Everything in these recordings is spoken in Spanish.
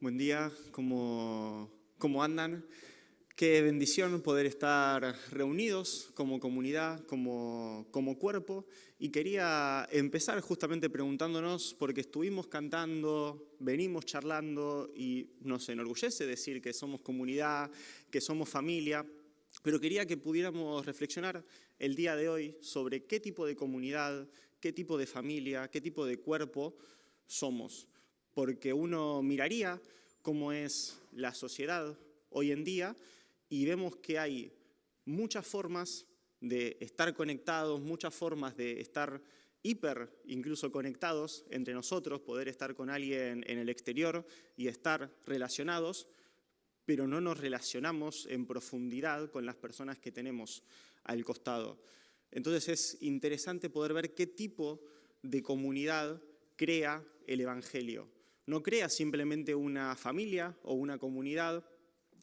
Buen día, ¿cómo andan? Qué bendición poder estar reunidos como comunidad, como cuerpo. Y quería empezar justamente preguntándonos, porque estuvimos cantando, venimos charlando y nos enorgullece decir que somos comunidad, que somos familia, pero quería que pudiéramos reflexionar el día de hoy sobre qué tipo de comunidad, qué tipo de familia, qué tipo de cuerpo somos. Porque uno miraría cómo es la sociedad hoy en día y vemos que hay muchas formas de estar conectados, muchas formas de estar incluso conectados entre nosotros, poder estar con alguien en el exterior y estar relacionados, pero no nos relacionamos en profundidad con las personas que tenemos al costado. Entonces es interesante poder ver qué tipo de comunidad crea el Evangelio. No crea simplemente una familia o una comunidad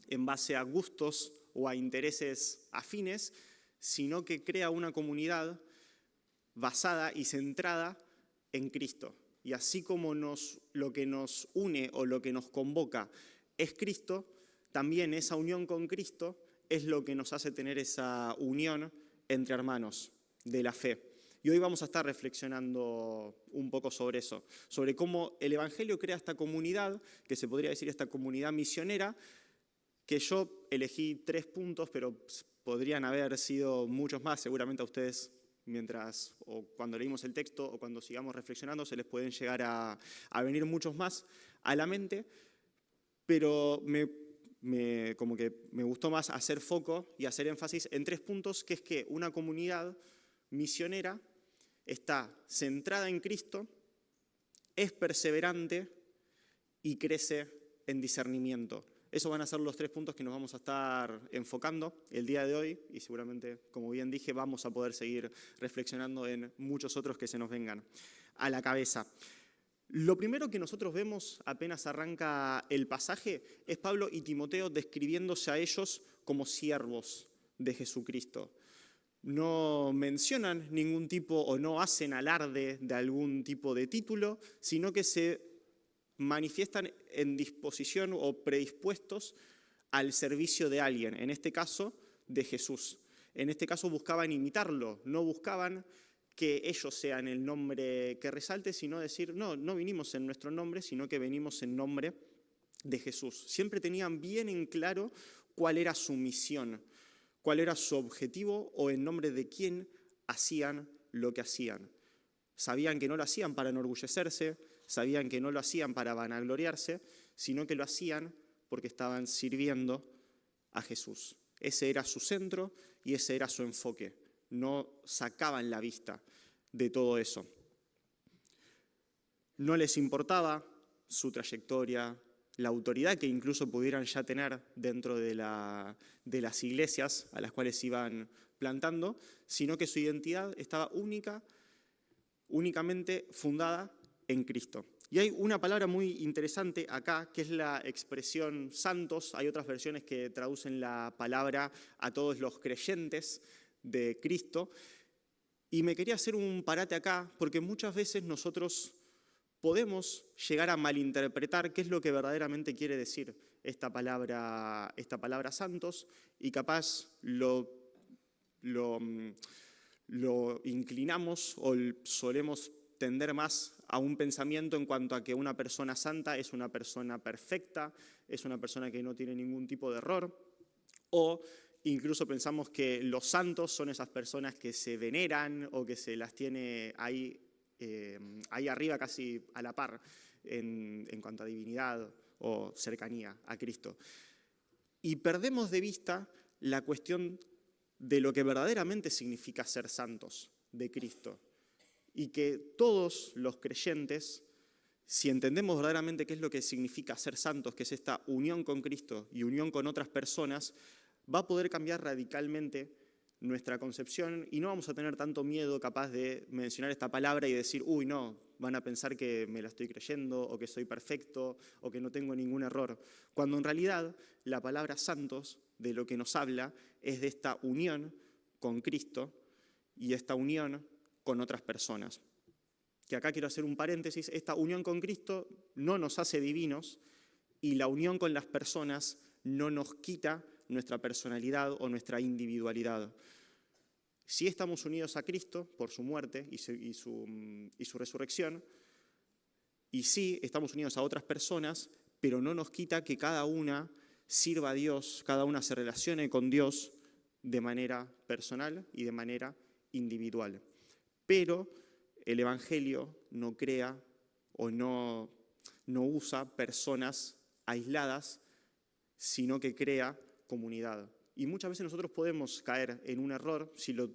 en base a gustos o a intereses afines, sino que crea una comunidad basada y centrada en Cristo. Y así como lo que nos une o lo que nos convoca es Cristo, también esa unión con Cristo es lo que nos hace tener esa unión entre hermanos de la fe. Y hoy vamos a estar reflexionando un poco sobre eso, sobre cómo el Evangelio crea esta comunidad, que se podría decir esta comunidad misionera, que yo elegí 3 puntos, pero podrían haber sido muchos más, seguramente a ustedes o cuando leímos el texto o cuando sigamos reflexionando se les pueden llegar a venir muchos más a la mente, pero como que me gustó más hacer foco y hacer énfasis en 3 puntos, que es que una comunidad misionera está centrada en Cristo, es perseverante y crece en discernimiento. Esos van a ser los 3 puntos que nos vamos a estar enfocando el día de hoy y seguramente, como bien dije, vamos a poder seguir reflexionando en muchos otros que se nos vengan a la cabeza. Lo primero que nosotros vemos apenas arranca el pasaje es Pablo y Timoteo describiéndose a ellos como siervos de Jesucristo. No mencionan ningún tipo o no hacen alarde de algún tipo de título, sino que se manifiestan en disposición o predispuestos al servicio de alguien, en este caso de Jesús. En este caso buscaban imitarlo, no buscaban que ellos sean el nombre que resalte, sino decir, no vinimos en nuestro nombre, sino que venimos en nombre de Jesús. Siempre tenían bien en claro cuál era su misión, cuál era su objetivo o en nombre de quién hacían lo que hacían. Sabían que no lo hacían para enorgullecerse, sabían que no lo hacían para vanagloriarse, sino que lo hacían porque estaban sirviendo a Jesús. Ese era su centro y ese era su enfoque. No sacaban la vista de todo eso. No les importaba su trayectoria, la autoridad que incluso pudieran ya tener dentro de las iglesias a las cuales iban plantando, sino que su identidad estaba únicamente fundada en Cristo. Y hay una palabra muy interesante acá, que es la expresión santos. Hay otras versiones que traducen la palabra a todos los creyentes de Cristo. Y me quería hacer un parate acá, porque muchas veces nosotros podemos llegar a malinterpretar qué es lo que verdaderamente quiere decir esta palabra santos, y capaz lo inclinamos o solemos tender más a un pensamiento en cuanto a que una persona santa es una persona perfecta, es una persona que no tiene ningún tipo de error, o incluso pensamos que los santos son esas personas que se veneran o que se las tiene ahí arriba casi a la par en cuanto a divinidad o cercanía a Cristo. Y perdemos de vista la cuestión de lo que verdaderamente significa ser santos de Cristo. Y que todos los creyentes, si entendemos verdaderamente qué es lo que significa ser santos, que es esta unión con Cristo y unión con otras personas, va a poder cambiar radicalmente nuestra concepción y no vamos a tener tanto miedo capaz de mencionar esta palabra y decir, uy, no, van a pensar que me la estoy creyendo o que soy perfecto o que no tengo ningún error. Cuando en realidad la palabra santos de lo que nos habla es de esta unión con Cristo y esta unión con otras personas. que acá quiero hacer un paréntesis, esta unión con Cristo no nos hace divinos y la unión con las personas no nos quita nuestra personalidad o nuestra individualidad. Sí estamos unidos a Cristo por su muerte y su resurrección, y sí estamos unidos a otras personas, pero no nos quita que cada una sirva a Dios, cada una se relacione con Dios de manera personal y de manera individual. Pero el Evangelio no crea o no usa personas aisladas, sino que crea comunidad. Y muchas veces nosotros podemos caer en un error, si lo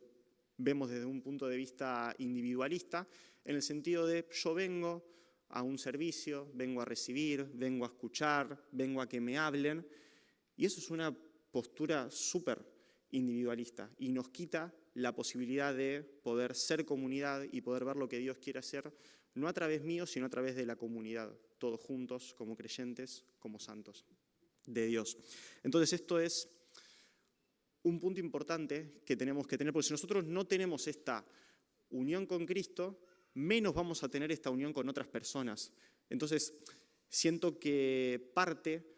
vemos desde un punto de vista individualista, en el sentido de yo vengo a un servicio, vengo a recibir, vengo a escuchar, vengo a que me hablen, y eso es una postura súper individualista y nos quita la posibilidad de poder ser comunidad y poder ver lo que Dios quiere hacer, no a través mío, sino a través de la comunidad, todos juntos, como creyentes, como santos de Dios. Entonces esto es un punto importante que tenemos que tener, porque si nosotros no tenemos esta unión con Cristo, menos vamos a tener esta unión con otras personas. Entonces, siento que parte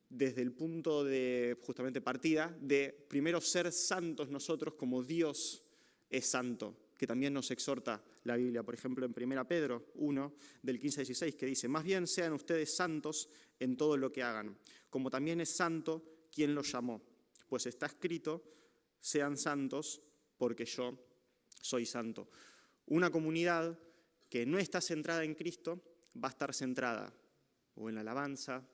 desde el punto de, justamente partida, de primero ser santos nosotros como Dios es santo, que también nos exhorta la Biblia, por ejemplo, en 1 Pedro 1, del 15 al 16, que dice, más bien sean ustedes santos en todo lo que hagan, como también es santo quien los llamó. Pues está escrito, sean santos porque yo soy santo. Una comunidad que no está centrada en Cristo va a estar centrada o en la alabanza,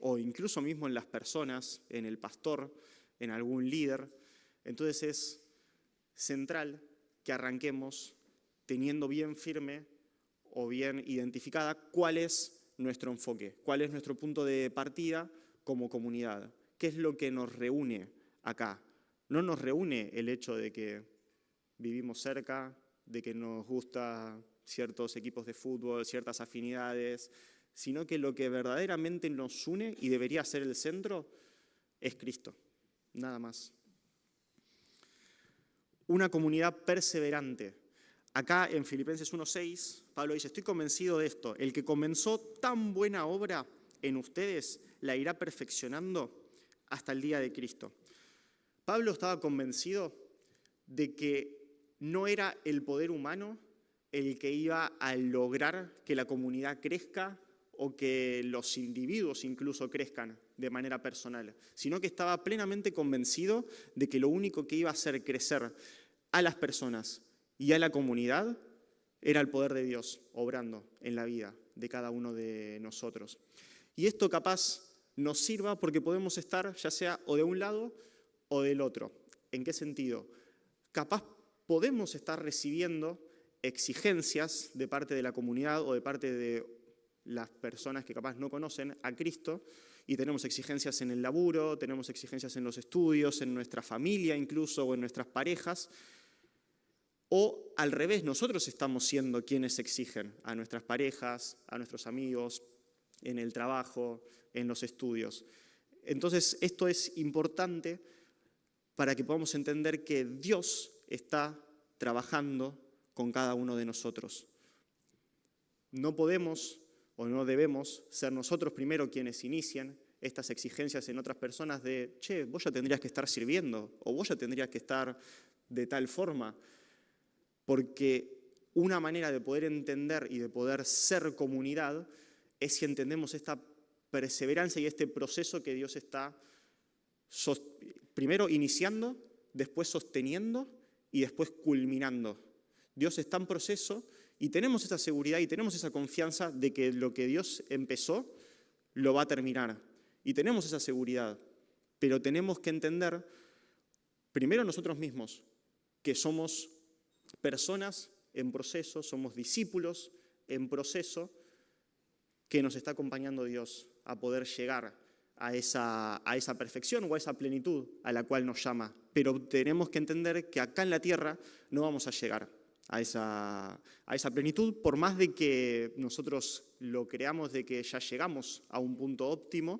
o incluso mismo en las personas, en el pastor, en algún líder. Entonces es central que arranquemos teniendo bien firme o bien identificada cuál es nuestro enfoque, cuál es nuestro punto de partida como comunidad. ¿Qué es lo que nos reúne acá? No nos reúne el hecho de que vivimos cerca, de que nos gustan ciertos equipos de fútbol, ciertas afinidades, sino que lo que verdaderamente nos une y debería ser el centro es Cristo, nada más. Una comunidad perseverante. Acá en Filipenses 1:6, Pablo dice, estoy convencido de esto, el que comenzó tan buena obra en ustedes la irá perfeccionando hasta el día de Cristo. Pablo estaba convencido de que no era el poder humano el que iba a lograr que la comunidad crezca o que los individuos incluso crezcan de manera personal, sino que estaba plenamente convencido de que lo único que iba a hacer crecer a las personas y a la comunidad era el poder de Dios obrando en la vida de cada uno de nosotros. Y esto capaz nos sirva porque podemos estar ya sea o de un lado o del otro. ¿En qué sentido? Capaz podemos estar recibiendo exigencias de parte de la comunidad o de parte de las personas que capaz no conocen a Cristo, y tenemos exigencias en el laburo, tenemos exigencias en los estudios, en nuestra familia incluso, o en nuestras parejas, o al revés, nosotros estamos siendo quienes exigen a nuestras parejas, a nuestros amigos, en el trabajo, en los estudios. Entonces, esto es importante para que podamos entender que Dios está trabajando con cada uno de nosotros. No podemos o no debemos ser nosotros primero quienes inicien estas exigencias en otras personas de, che, vos ya tendrías que estar sirviendo o vos ya tendrías que estar de tal forma, porque una manera de poder entender y de poder ser comunidad es si entendemos esta perseverancia y este proceso que Dios está primero iniciando, después sosteniendo y después culminando. Dios está en proceso y tenemos esa seguridad y tenemos esa confianza de que lo que Dios empezó lo va a terminar. Y tenemos esa seguridad, pero tenemos que entender, primero nosotros mismos, que somos personas en proceso, somos discípulos en proceso, que nos está acompañando Dios a poder llegar a esa perfección o a esa plenitud a la cual nos llama. Pero tenemos que entender que acá en la tierra no vamos a llegar a esa plenitud, por más de que nosotros lo creamos de que ya llegamos a un punto óptimo,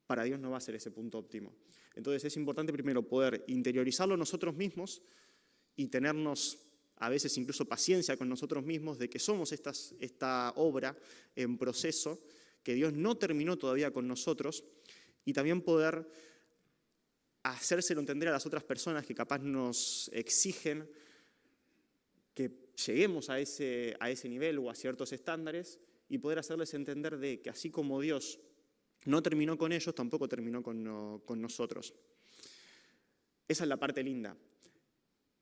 para Dios no va a ser ese punto óptimo. Entonces es importante primero poder interiorizarlo nosotros mismos y tenernos a veces incluso paciencia con nosotros mismos, de que somos esta obra en proceso, que Dios no terminó todavía con nosotros, y también poder hacérselo entender a las otras personas que capaz nos exigen que lleguemos a ese nivel o a ciertos estándares, y poder hacerles entender de que así como Dios no terminó con ellos, tampoco terminó con nosotros. Esa es la parte linda.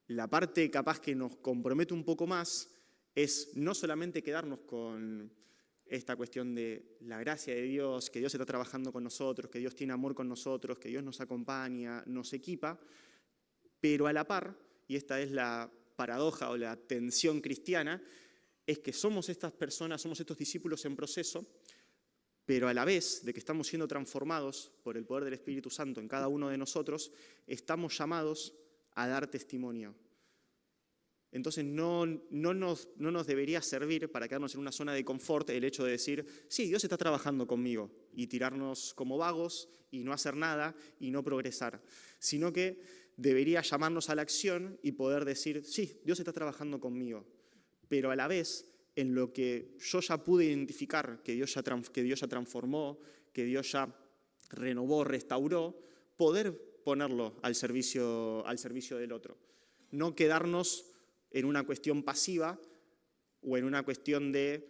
La parte capaz que nos compromete un poco más es no solamente quedarnos con esta cuestión de la gracia de Dios, que Dios está trabajando con nosotros, que Dios tiene amor con nosotros, que Dios nos acompaña, nos equipa, pero a la par, y esta es la paradoja o la tensión cristiana, es que somos estas personas, somos estos discípulos en proceso, pero a la vez de que estamos siendo transformados por el poder del Espíritu Santo en cada uno de nosotros, estamos llamados a dar testimonio. Entonces no nos debería servir para quedarnos en una zona de confort el hecho de decir, sí, Dios está trabajando conmigo, y tirarnos como vagos y no hacer nada y no progresar, sino que debería llamarnos a la acción y poder decir, sí, Dios está trabajando conmigo, pero a la vez en lo que yo ya pude identificar que Dios ya transformó, que Dios ya renovó, restauró, poder ponerlo al servicio del otro. No quedarnos en una cuestión pasiva o en una cuestión de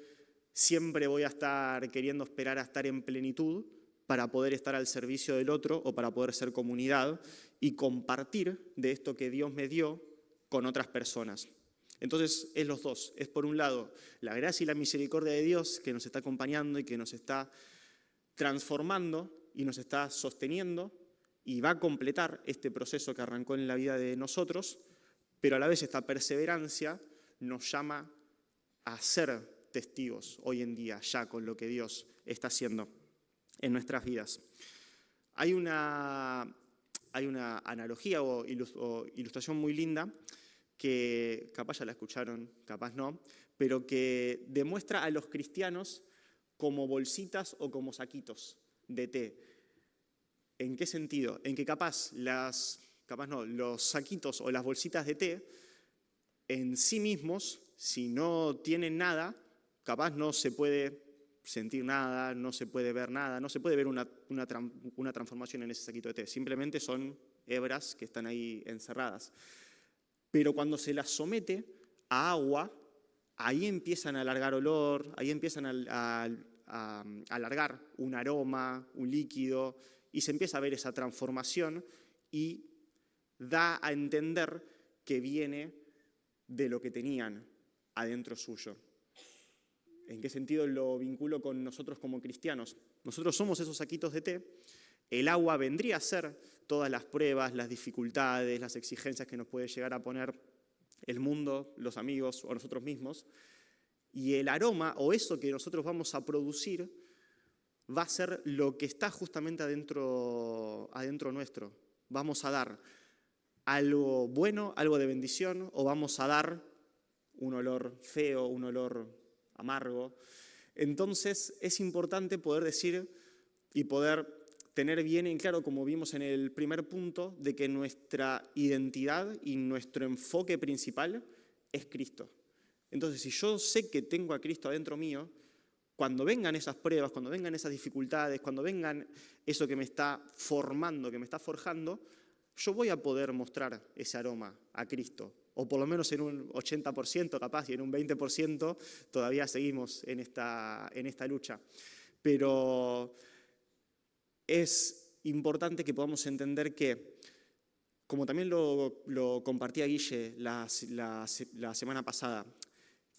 siempre voy a estar queriendo esperar a estar en plenitud para poder estar al servicio del otro o para poder ser comunidad y compartir de esto que Dios me dio con otras personas. Entonces es los dos, es por un lado la gracia y la misericordia de Dios que nos está acompañando y que nos está transformando y nos está sosteniendo y va a completar este proceso que arrancó en la vida de nosotros, pero a la vez esta perseverancia nos llama a ser testigos hoy en día ya con lo que Dios está haciendo en nuestras vidas. Hay una analogía o ilustración muy linda que capaz ya la escucharon, capaz no, pero que demuestra a los cristianos como bolsitas o como saquitos de té. ¿En qué sentido? En que capaz los saquitos o las bolsitas de té en sí mismos, si no tienen nada, capaz no se puede sentir nada, no se puede ver nada, no se puede ver una transformación en ese saquito de té. Simplemente son hebras que están ahí encerradas. Pero cuando se las somete a agua, ahí empiezan a alargar olor, ahí empiezan a alargar un aroma, un líquido, y se empieza a ver esa transformación y da a entender que viene de lo que tenían adentro suyo. ¿En qué sentido lo vinculo con nosotros como cristianos? Nosotros somos esos saquitos de té. El agua vendría a ser todas las pruebas, las dificultades, las exigencias que nos puede llegar a poner el mundo, los amigos o nosotros mismos. Y el aroma o eso que nosotros vamos a producir va a ser lo que está justamente adentro nuestro. Vamos a dar algo bueno, algo de bendición, o vamos a dar un olor feo, un olor amargo. Entonces es importante poder decir y poder tener bien en claro, como vimos en el primer punto, de que nuestra identidad y nuestro enfoque principal es Cristo. Entonces, si yo sé que tengo a Cristo adentro mío, cuando vengan esas pruebas, cuando vengan esas dificultades, cuando vengan eso que me está formando, que me está forjando, yo voy a poder mostrar ese aroma a Cristo. O por lo menos en un 80% capaz, y en un 20% todavía seguimos en esta lucha. Pero es importante que podamos entender que, como también lo compartía Guille la semana pasada,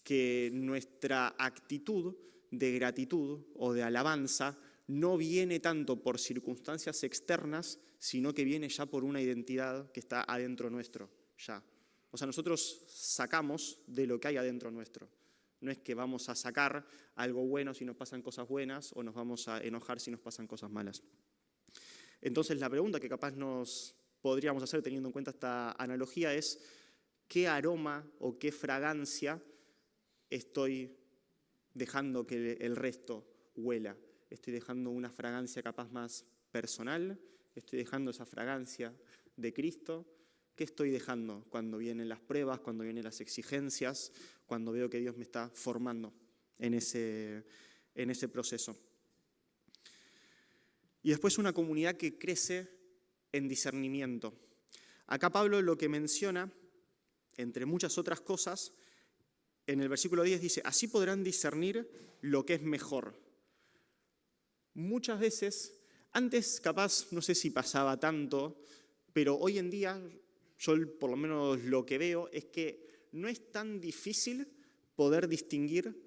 que nuestra actitud de gratitud o de alabanza no viene tanto por circunstancias externas, sino que viene ya por una identidad que está adentro nuestro, ya. O sea, nosotros sacamos de lo que hay adentro nuestro. No es que vamos a sacar algo bueno si nos pasan cosas buenas o nos vamos a enojar si nos pasan cosas malas. Entonces, la pregunta que capaz nos podríamos hacer teniendo en cuenta esta analogía es ¿qué aroma o qué fragancia estoy dejando que el resto huela? ¿Estoy dejando una fragancia capaz más personal? ¿Estoy dejando esa fragancia de Cristo? ¿Qué estoy dejando cuando vienen las pruebas, cuando vienen las exigencias, cuando veo que Dios me está formando en ese proceso? Y después una comunidad que crece en discernimiento. Acá Pablo lo que menciona, entre muchas otras cosas, en el versículo 10 dice, así podrán discernir lo que es mejor. Muchas veces, antes capaz, no sé si pasaba tanto, pero hoy en día, yo por lo menos lo que veo es que no es tan difícil poder distinguir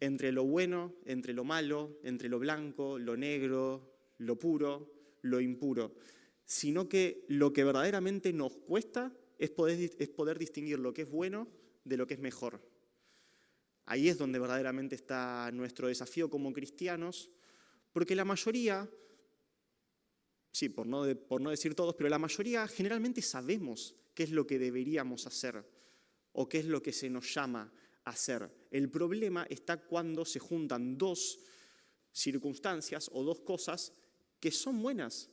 entre lo bueno, entre lo malo, entre lo blanco, lo negro, lo puro, lo impuro, sino que lo que verdaderamente nos cuesta es poder distinguir lo que es bueno de lo que es mejor. Ahí es donde verdaderamente está nuestro desafío como cristianos, porque la mayoría, sí, por no decir todos, pero la mayoría generalmente sabemos qué es lo que deberíamos hacer o qué es lo que se nos llama a hacer. El problema está cuando se juntan dos circunstancias o dos cosas que son buenas,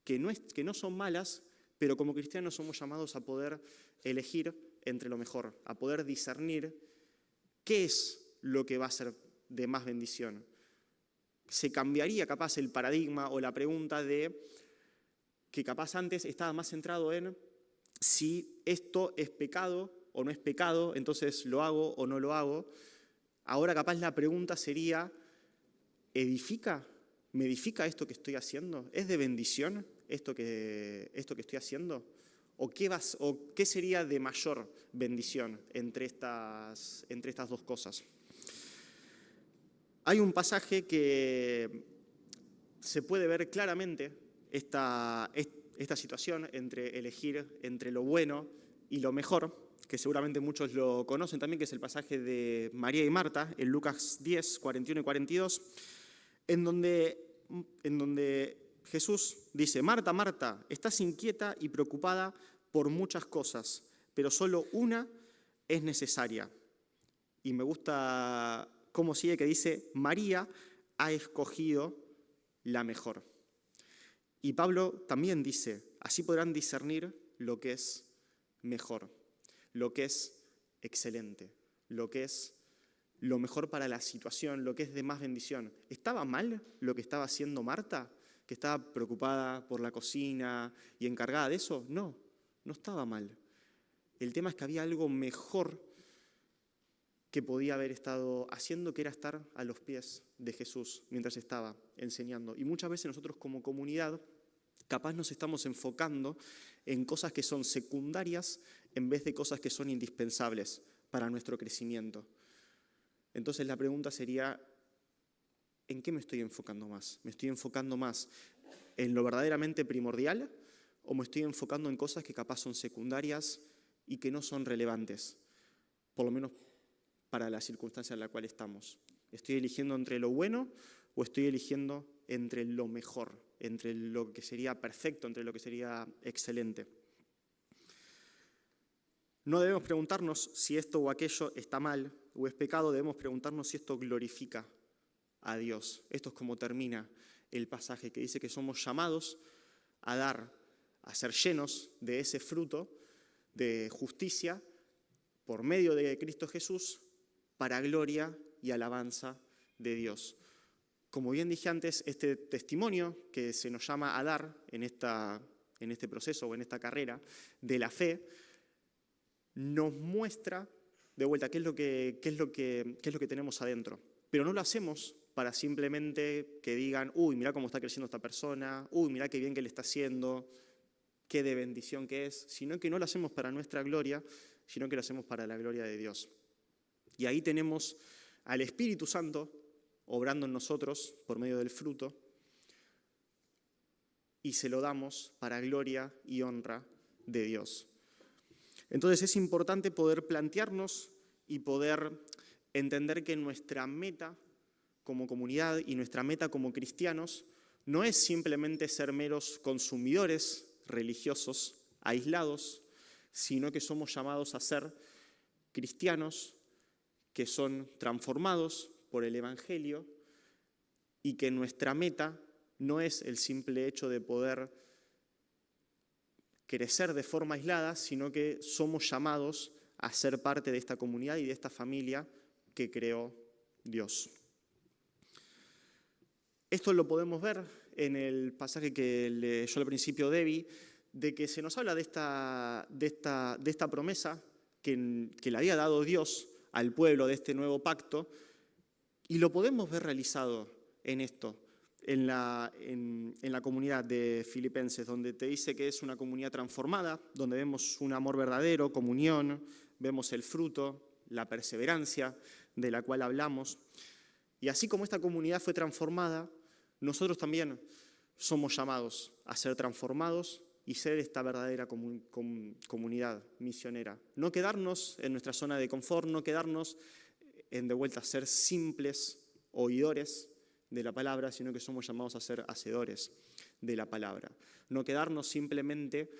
que no son malas, pero como cristianos somos llamados a poder elegir entre lo mejor, a poder discernir qué es lo que va a ser de más bendición. Se cambiaría capaz el paradigma o la pregunta de que capaz antes estaba más centrado en si esto es pecado o no es pecado, entonces lo hago o no lo hago. Ahora capaz la pregunta sería, ¿edifica? ¿Me edifica esto que estoy haciendo? ¿Es de bendición esto que estoy haciendo? ¿O qué sería de mayor bendición entre estas dos cosas? Hay un pasaje que se puede ver claramente esta situación entre elegir entre lo bueno y lo mejor, que seguramente muchos lo conocen también, que es el pasaje de María y Marta, en Lucas 10, 41 y 42, en donde Jesús dice, Marta, Marta, estás inquieta y preocupada por muchas cosas, pero solo una es necesaria. Y me gusta cómo sigue, que dice, María ha escogido la mejor. Y Pablo también dice, así podrán discernir lo que es mejor, lo que es excelente, lo que es lo mejor para la situación, lo que es de más bendición. ¿Estaba mal lo que estaba haciendo Marta, que estaba preocupada por la cocina y encargada de eso? No, no estaba mal. El tema es que había algo mejor que podía haber estado haciendo, que era estar a los pies de Jesús mientras estaba enseñando. Y muchas veces nosotros como comunidad capaz nos estamos enfocando en cosas que son secundarias en vez de cosas que son indispensables para nuestro crecimiento. Entonces la pregunta sería, ¿en qué me estoy enfocando más? ¿Me estoy enfocando más en lo verdaderamente primordial o me estoy enfocando en cosas que capaz son secundarias y que no son relevantes? Por lo menos para la circunstancia en la cual estamos. ¿Estoy eligiendo entre lo bueno o estoy eligiendo entre lo mejor, entre lo que sería perfecto, entre lo que sería excelente? No debemos preguntarnos si esto o aquello está mal o es pecado, debemos preguntarnos si esto glorifica a Dios. Esto es como termina el pasaje, que dice que somos llamados a dar, a ser llenos de ese fruto de justicia por medio de Cristo Jesús, para gloria y alabanza de Dios. Como bien dije antes, este testimonio que se nos llama a dar en este proceso o en esta carrera de la fe, nos muestra de vuelta qué es lo que tenemos adentro. Pero no lo hacemos para simplemente que digan, uy, mira cómo está creciendo esta persona, uy, mira qué bien que le está haciendo, qué de bendición que es, sino que no lo hacemos para nuestra gloria, sino que lo hacemos para la gloria de Dios. Y ahí tenemos al Espíritu Santo obrando en nosotros por medio del fruto y se lo damos para gloria y honra de Dios. Entonces es importante poder plantearnos y poder entender que nuestra meta como comunidad y nuestra meta como cristianos no es simplemente ser meros consumidores religiosos aislados, sino que somos llamados a ser cristianos que son transformados por el Evangelio y que nuestra meta no es el simple hecho de poder crecer de forma aislada, sino que somos llamados a ser parte de esta comunidad y de esta familia que creó Dios. Esto lo podemos ver en el pasaje que leyó al principio Debbie, de que se nos habla de esta promesa que le había dado Dios al pueblo de este nuevo pacto, y lo podemos ver realizado en esto, en la comunidad de Filipenses, donde te dice que es una comunidad transformada, donde vemos un amor verdadero, comunión, vemos el fruto, la perseverancia de la cual hablamos. Y así como esta comunidad fue transformada, nosotros también somos llamados a ser transformados y ser esta verdadera comunidad misionera. No quedarnos en nuestra zona de confort, no quedarnos de vuelta a ser simples oidores de la palabra, sino que somos llamados a ser hacedores de la palabra. No quedarnos simplemente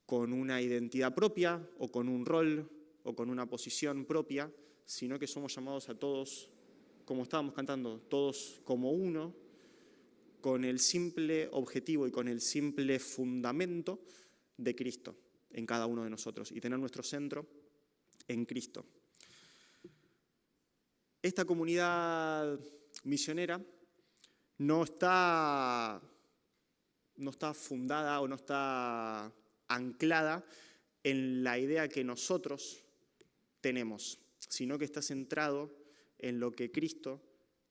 con una identidad propia o con un rol o con una posición propia, sino que somos llamados a todos, como estábamos cantando, todos como uno, con el simple objetivo y con el simple fundamento de Cristo en cada uno de nosotros y tener nuestro centro en Cristo. Esta comunidad misionera no está fundada o no está anclada en la idea que nosotros tenemos, sino que está centrado en lo que Cristo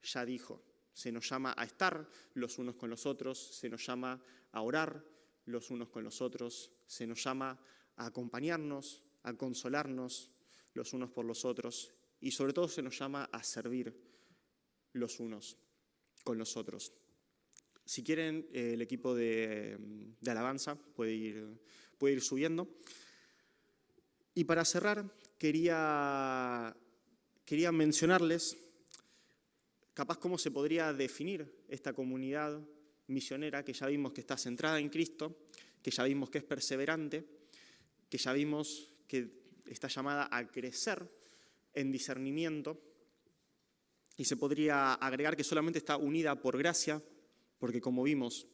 ya dijo. Se nos llama a estar los unos con los otros, se nos llama a orar los unos con los otros, se nos llama a acompañarnos, a consolarnos los unos por los otros y sobre todo se nos llama a servir los unos con los otros. Si quieren, el equipo de alabanza puede ir subiendo. Y para cerrar, quería mencionarles capaz cómo se podría definir esta comunidad misionera que ya vimos que está centrada en Cristo, que ya vimos que es perseverante, que ya vimos que está llamada a crecer en discernimiento, y se podría agregar que solamente está unida por gracia, porque como vimos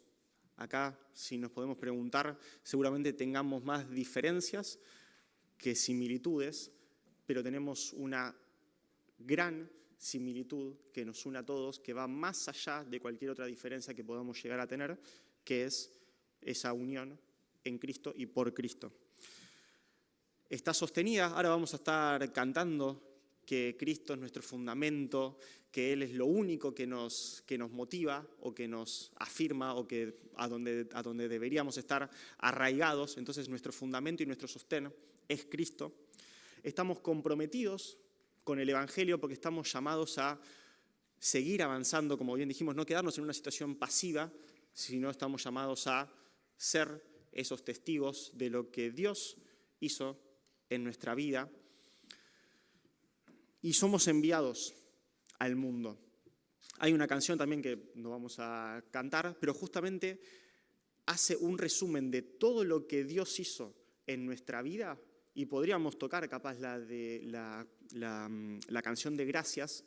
acá, si nos podemos preguntar, seguramente tengamos más diferencias que similitudes, pero tenemos una gran similitud que nos une a todos, que va más allá de cualquier otra diferencia que podamos llegar a tener, que es esa unión en Cristo y por Cristo. Está sostenida, ahora vamos a estar cantando que Cristo es nuestro fundamento, que Él es lo único que nos motiva o que nos afirma o que a donde deberíamos estar arraigados. Entonces nuestro fundamento y nuestro sostén es Cristo. Estamos comprometidos con el Evangelio porque estamos llamados a seguir avanzando, como bien dijimos, no quedarnos en una situación pasiva, sino estamos llamados a ser esos testigos de lo que Dios hizo en nuestra vida. Y somos enviados al mundo. Hay una canción también que no vamos a cantar, pero justamente hace un resumen de todo lo que Dios hizo en nuestra vida, y podríamos tocar capaz la canción de gracias,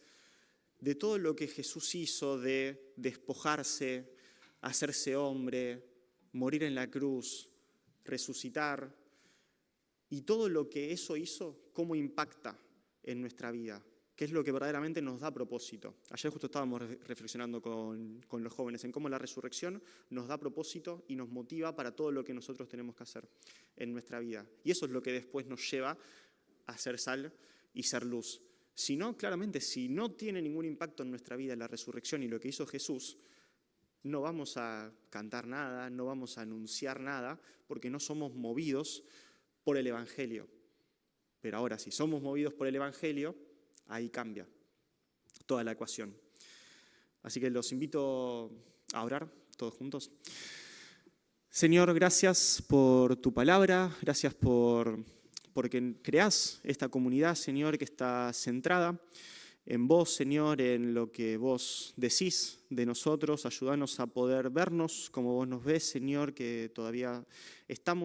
de todo lo que Jesús hizo, de despojarse, hacerse hombre, morir en la cruz, resucitar, y todo lo que eso hizo, cómo impacta en nuestra vida, qué es lo que verdaderamente nos da propósito. Ayer justo estábamos reflexionando con los jóvenes en cómo la resurrección nos da propósito y nos motiva para todo lo que nosotros tenemos que hacer en nuestra vida. Y eso es lo que después nos lleva a ser sal y ser luz. Si no, claramente, si no tiene ningún impacto en nuestra vida la resurrección y lo que hizo Jesús, no vamos a cantar nada, no vamos a anunciar nada, porque no somos movidos por el Evangelio. Pero ahora, si somos movidos por el Evangelio, ahí cambia toda la ecuación. Así que los invito a orar todos juntos. Señor, gracias por tu palabra, gracias porque creás esta comunidad, Señor, que está centrada en vos, Señor, en lo que vos decís de nosotros. Ayúdanos a poder vernos como vos nos ves, Señor, que todavía estás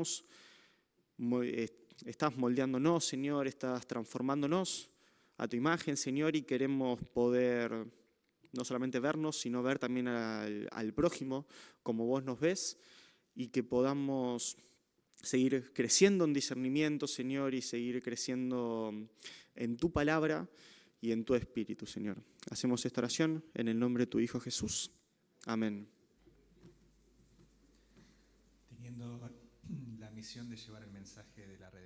moldeándonos, Señor, estás transformándonos a tu imagen, Señor, y queremos poder no solamente vernos, sino ver también al prójimo como vos nos ves, y que podamos seguir creciendo en discernimiento, Señor, y seguir creciendo en tu palabra y en tu espíritu, Señor. Hacemos esta oración en el nombre de tu Hijo Jesús. Amén. Teniendo la misión de llevar el mensaje de la redención.